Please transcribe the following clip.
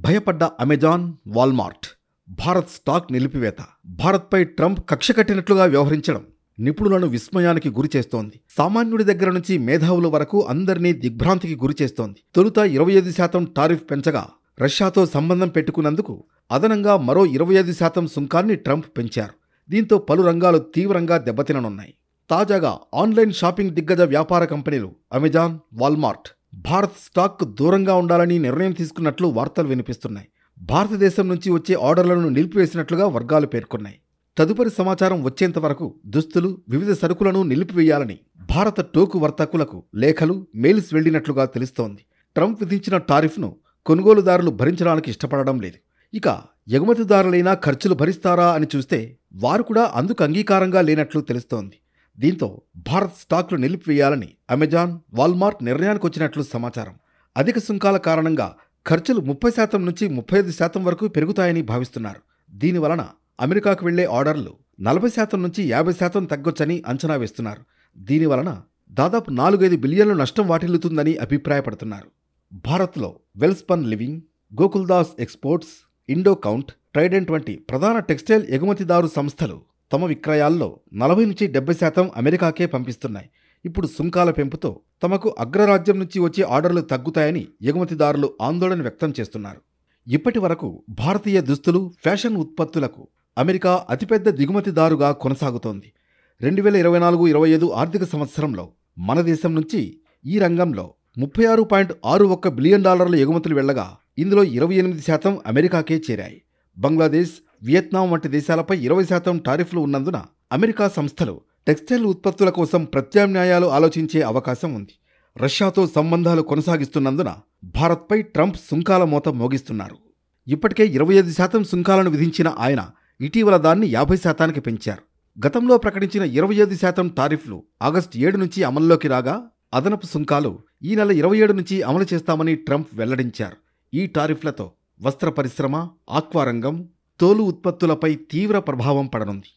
భయపడ్డ Amazon, Walmart. Bharat stock నిలిపివేత. భారత్పై Trump కక్ష కట్టినట్లుగా వ్యవహరించడం నిపుణులను విస్మయానికి గురిచేస్తోంది. సామాన్యుడి దగ్గర నుంచి మేధావుల వరకు అందరినీ దిగ్భ్రాంతికి గురిచేస్తోంది. తొలుత 25% టారిఫ్ పెంచగా రష్యాతో సంబంధం పెట్టుకున్నందుకు అదనంగా మరో 25% సుంకాన్ని ట్రంప్ పెంచారు. దీంతో పలు రంగాలు తీవ్రంగా దెబ్బతిననున్నాయి. తాజాగా ఆన్లైన్ షాపింగ్ దిగ్గజ వ్యాపార కంపెనీలు అమెజాన్, వాల్మార్ట్ భారత్ స్టాక్కు దూరంగా ఉండాలని నిర్ణయం తీసుకున్నట్లు వార్తలు వినిపిస్తున్నాయి. భారతదేశం నుంచి వచ్చే ఆర్డర్లను నిలిపివేసినట్లుగా వర్గాలు పేర్కొన్నాయి. తదుపరి సమాచారం వచ్చేంత వరకు దుస్తులు, వివిధ సరుకులను నిలిపివేయాలని భారత టోకు వర్తకులకు లేఖలు, మెయిల్స్ వెళ్లినట్లుగా తెలుస్తోంది. ట్రంప్ విధించిన టారిఫ్ను కొనుగోలుదారులు భరించడానికి ఇష్టపడడం లేదు. ఇక ఎగుమతిదారులైనా ఖర్చులు భరిస్తారా అని చూస్తే వారు కూడా అందుకు అంగీకారంగా లేనట్లు తెలుస్తోంది. దీంతో భారత్ స్టాక్లు నిలిపివేయాలని అమెజాన్, వాల్మార్ట్ నిర్ణయానికి వచ్చినట్లు సమాచారం. అధిక సుంకాల కారణంగా ఖర్చులు 30% నుంచి 35% వరకు పెరుగుతాయని భావిస్తున్నారు. దీనివలన అమెరికాకు వెళ్లే ఆర్డర్లు 40% నుంచి 50% తగ్గొచ్చని అంచనా వేస్తున్నారు. దీనివలన దాదాపు 4-5 బిలియన్ల నష్టం వాటిల్లుతుందని అభిప్రాయపడుతున్నారు. భారత్లో Welspun living, Gokaldas exports, Indo Count, Trident వంటి ప్రధాన టెక్స్టైల్ ఎగుమతిదారు సంస్థలు తమ విక్రయాల్లో 40 నుంచి 70% అమెరికాకే పంపిస్తున్నాయి. ఇప్పుడు సుంకాల పెంపుతో తమకు అగ్రరాజ్యం నుంచి వచ్చే ఆర్డర్లు తగ్గుతాయని ఎగుమతిదారులు ఆందోళన వ్యక్తం చేస్తున్నారు. ఇప్పటి వరకు భారతీయ దుస్తులు, ఫ్యాషన్ ఉత్పత్తులకు అమెరికా అతిపెద్ద దిగుమతిదారుగా కొనసాగుతోంది. 2024-25 ఆర్థిక సంవత్సరంలో మన దేశం నుంచి ఈ రంగంలో $36.61 బిలియన్ ఎగుమతులు వెళ్లగా ఇందులో 28% అమెరికాకే చేరాయి. బంగ్లాదేశ్, వియత్నాం వంటి దేశాలపై 20% టారిఫ్లు ఉన్నందున అమెరికా సంస్థలు టెక్స్టైల్ ఉత్పత్తుల కోసం ప్రత్యామ్నాయాలు ఆలోచించే అవకాశం ఉంది. రష్యాతో సంబంధాలు కొనసాగిస్తున్నందున భారత్పై ట్రంప్ సుంకాల మోత మోగిస్తున్నారు. ఇప్పటికే 25% సుంకాలను విధించిన ఆయన ఇటీవల దాన్ని 50%కి పెంచారు. గతంలో ప్రకటించిన 25% టారిఫ్లు ఆగస్టు 7 నుంచి అమల్లోకి రాగా అదనపు సుంకాలు ఈ నెల 27 నుంచి అమలు చేస్తామని ట్రంప్ వెల్లడించారు. ఈ టారిఫ్లతో వస్త్ర పరిశ్రమ, ఆక్వా రంగం, తోలు ఉత్పత్తులపై తీవ్ర ప్రభావం పడనుంది.